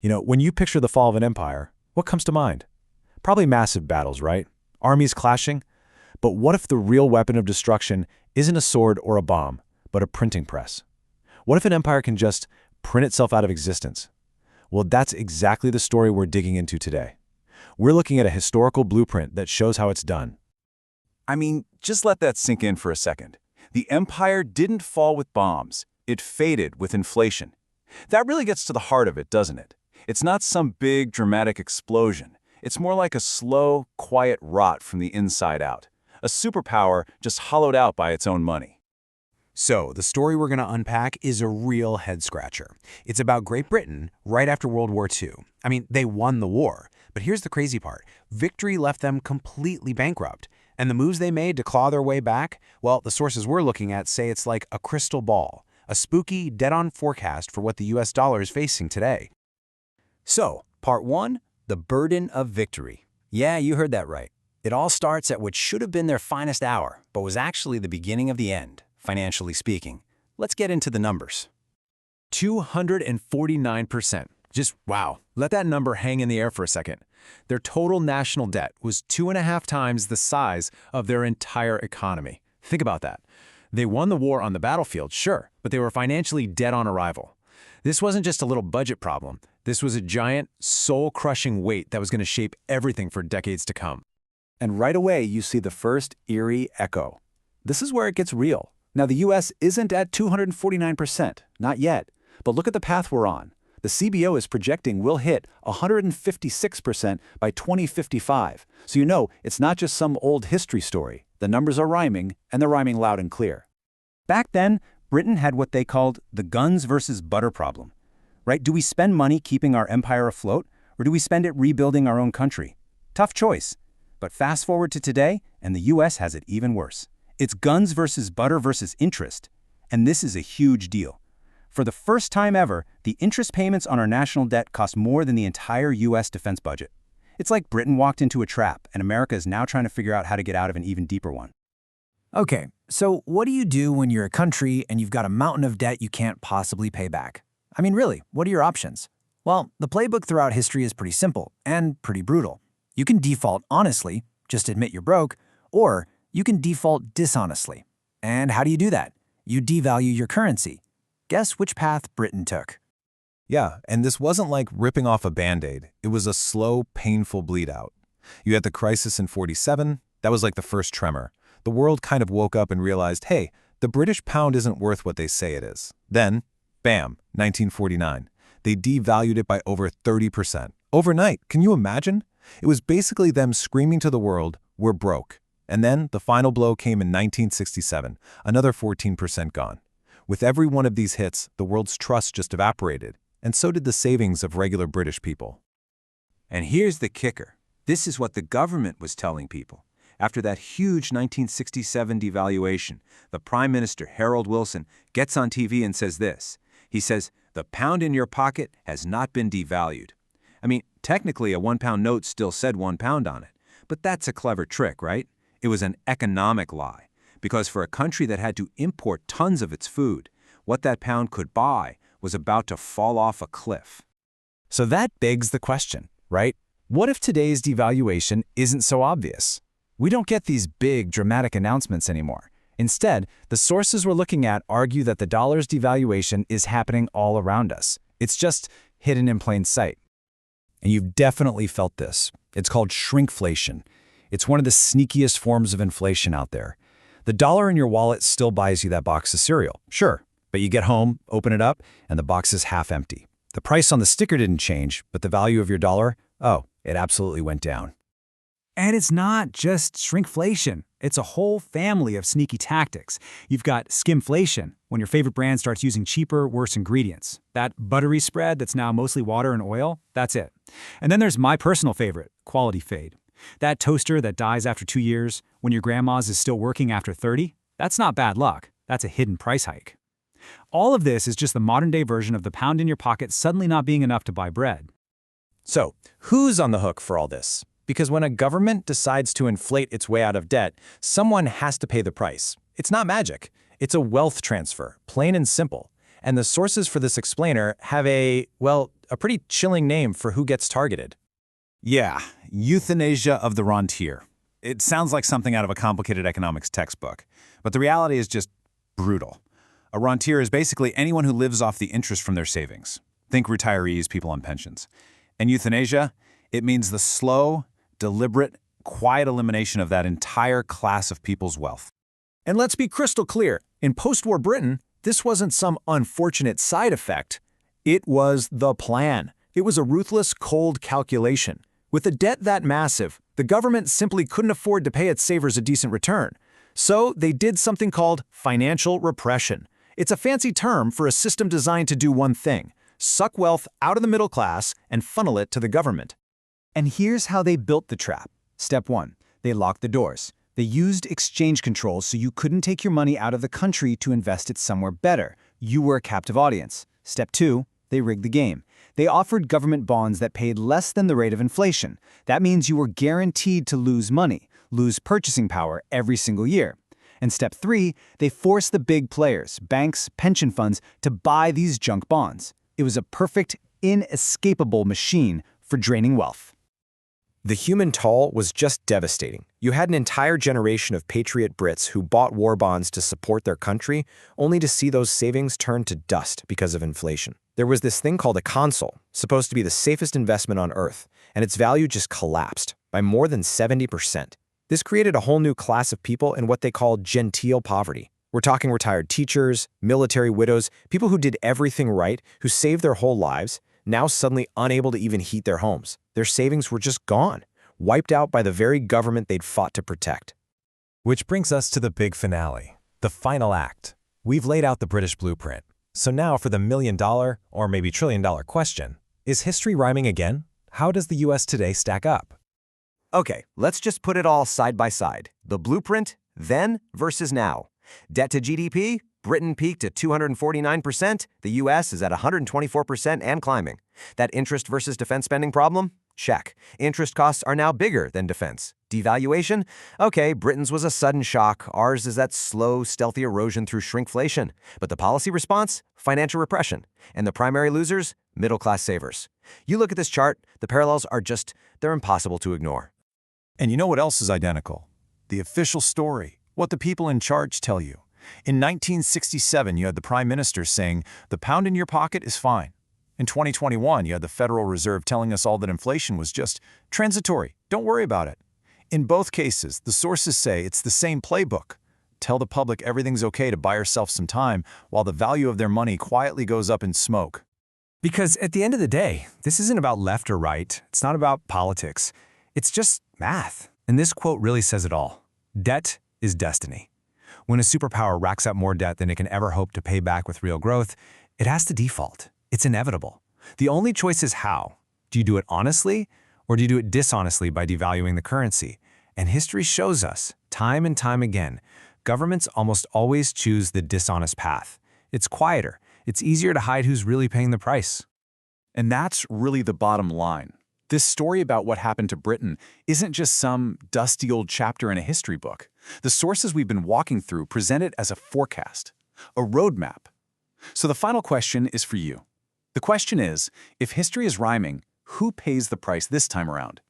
When you picture the fall of an empire, what comes to mind? Probably massive battles, right? Armies clashing? But what if the real weapon of destruction isn't a sword or a bomb, but a printing press? What if an empire can just print itself out of existence? Well, that's exactly the story we're digging into today. We're looking at a historical blueprint that shows how it's done. I mean, just let that sink in for a second. The empire didn't fall with bombs. It faded with inflation. That really gets to the heart of it, doesn't it? It's not some big, dramatic explosion. It's more like a slow, quiet rot from the inside out. A superpower just hollowed out by its own money. So, the story we're going to unpack is a real head-scratcher. It's about Great Britain right after World War II. I mean, they won the war. But here's the crazy part. Victory left them completely bankrupt. And the moves they made to claw their way back, well, the sources we're looking at say it's like a crystal ball, a spooky, dead-on forecast for what the US dollar is facing today. So, part one, the burden of victory. Yeah, you heard that right. It all starts at what should have been their finest hour, but was actually the beginning of the end, financially speaking. Let's get into the numbers. 249%. Just wow. Let that number hang in the air for a second. Their total national debt was 2.5 times the size of their entire economy. Think about that. They won the war on the battlefield, sure, but they were financially dead on arrival. This wasn't just a little budget problem. This was a giant, soul-crushing weight that was going to shape everything for decades to come. And right away, you see the first eerie echo. This is where it gets real. Now, the U.S. isn't at 249%, not yet. But look at the path we're on. The CBO is projecting we'll hit 156% by 2055. So you know, it's not just some old history story. The numbers are rhyming, and they're rhyming loud and clear. Back then, Britain had what they called the guns versus butter problem. Right? Do we spend money keeping our empire afloat, or do we spend it rebuilding our own country? Tough choice. But fast forward to today, and the U.S. has it even worse. It's guns versus butter versus interest. And this is a huge deal. For the first time ever, the interest payments on our national debt cost more than the entire U.S. defense budget. It's like Britain walked into a trap, and America is now trying to figure out how to get out of an even deeper one. Okay, so what do you do when you're a country and you've got a mountain of debt you can't possibly pay back? I mean, really, what are your options? Well, the playbook throughout history is pretty simple and pretty brutal. You can default honestly, just admit you're broke, or you can default dishonestly. And how do you do that? You devalue your currency. Guess which path Britain took? Yeah, and this wasn't like ripping off a Band-Aid. It was a slow, painful bleed out. You had the crisis in '47. That was like the first tremor. The world kind of woke up and realized, hey, the British pound isn't worth what they say it is. Then, bam, 1949. They devalued it by over 30%. Overnight, can you imagine? It was basically them screaming to the world, we're broke. And then the final blow came in 1967, another 14% gone. With every one of these hits, the world's trust just evaporated, and so did the savings of regular British people. And here's the kicker. This is what the government was telling people. After that huge 1967 devaluation, the Prime Minister, Harold Wilson, gets on TV and says this. He says, the pound in your pocket has not been devalued. I mean, technically a £1 note still said £1 on it, but that's a clever trick, right? It was an economic lie. Because for a country that had to import tons of its food, what that pound could buy was about to fall off a cliff. So that begs the question, right? What if today's devaluation isn't so obvious? We don't get these big, dramatic announcements anymore. Instead, the sources we're looking at argue that the dollar's devaluation is happening all around us. It's just hidden in plain sight. And you've definitely felt this. It's called shrinkflation. It's one of the sneakiest forms of inflation out there. The dollar in your wallet still buys you that box of cereal, sure, but you get home, open it up, and the box is half empty. The price on the sticker didn't change, but the value of your dollar, oh, it absolutely went down. And it's not just shrinkflation. It's a whole family of sneaky tactics. You've got skimflation, when your favorite brand starts using cheaper, worse ingredients. That buttery spread that's now mostly water and oil, that's it. And then there's my personal favorite, quality fade. That toaster that dies after 2 years, when your grandma's is still working after 30, that's not bad luck. That's a hidden price hike. All of this is just the modern-day version of the pound in your pocket suddenly not being enough to buy bread. So, who's on the hook for all this? Because when a government decides to inflate its way out of debt, someone has to pay the price. It's not magic. It's a wealth transfer, plain and simple. And the sources for this explainer have a a pretty chilling name for who gets targeted. Yeah, euthanasia of the rentier. It sounds like something out of a complicated economics textbook, but the reality is just brutal. A rentier is basically anyone who lives off the interest from their savings. Think retirees, people on pensions. And euthanasia, it means the slow, deliberate, quiet elimination of that entire class of people's wealth. And let's be crystal clear, in post-war Britain, this wasn't some unfortunate side effect. It was the plan. It was a ruthless, cold calculation. With a debt that massive, the government simply couldn't afford to pay its savers a decent return. So they did something called financial repression. It's a fancy term for a system designed to do one thing: suck wealth out of the middle class and funnel it to the government. And here's how they built the trap. Step 1. They locked the doors. They used exchange controls so you couldn't take your money out of the country to invest it somewhere better. You were a captive audience. Step 2. They rigged the game. They offered government bonds that paid less than the rate of inflation. That means you were guaranteed to lose money, lose purchasing power every single year. And step 3, they forced the big players, banks, pension funds, to buy these junk bonds. It was a perfect, inescapable machine for draining wealth. The human toll was just devastating. You had an entire generation of patriot Brits who bought war bonds to support their country, only to see those savings turn to dust because of inflation. There was this thing called a consul, supposed to be the safest investment on Earth, and its value just collapsed by more than 70%. This created a whole new class of people in what they called genteel poverty. We're talking retired teachers, military widows, people who did everything right, who saved their whole lives, now suddenly unable to even heat their homes. Their savings were just gone, wiped out by the very government they'd fought to protect. Which brings us to the big finale, the final act. We've laid out the British blueprint. So now for the $1 million, or maybe $1 trillion question, is history rhyming again? How does the US today stack up? Okay, let's just put it all side by side. The blueprint, then versus now. Debt to GDP, Britain peaked at 249%, the US is at 124% and climbing. That interest versus defense spending problem? Check. Interest costs are now bigger than defense. Devaluation? Okay, Britain's was a sudden shock. Ours is that slow, stealthy erosion through shrinkflation. But the policy response? Financial repression. And the primary losers? Middle-class savers. You look at this chart, the parallels are just, they're impossible to ignore. And you know what else is identical? The official story, what the people in charge tell you. In 1967, you had the Prime Minister saying, "The pound in your pocket is fine." In 2021, you had the Federal Reserve telling us all that inflation was just transitory, don't worry about it. In both cases, the sources say it's the same playbook. Tell the public everything's okay to buy yourself some time while the value of their money quietly goes up in smoke. Because at the end of the day, this isn't about left or right. It's not about politics. It's just math. And this quote really says it all. Debt is destiny. When a superpower racks up more debt than it can ever hope to pay back with real growth, it has to default. It's inevitable. The only choice is how. Do you do it honestly, or do you do it dishonestly by devaluing the currency? And history shows us, time and time again, governments almost always choose the dishonest path. It's quieter. It's easier to hide who's really paying the price. And that's really the bottom line. This story about what happened to Britain isn't just some dusty old chapter in a history book. The sources we've been walking through present it as a forecast, a roadmap. So the final question is for you. The question is, if history is rhyming, who pays the price this time around?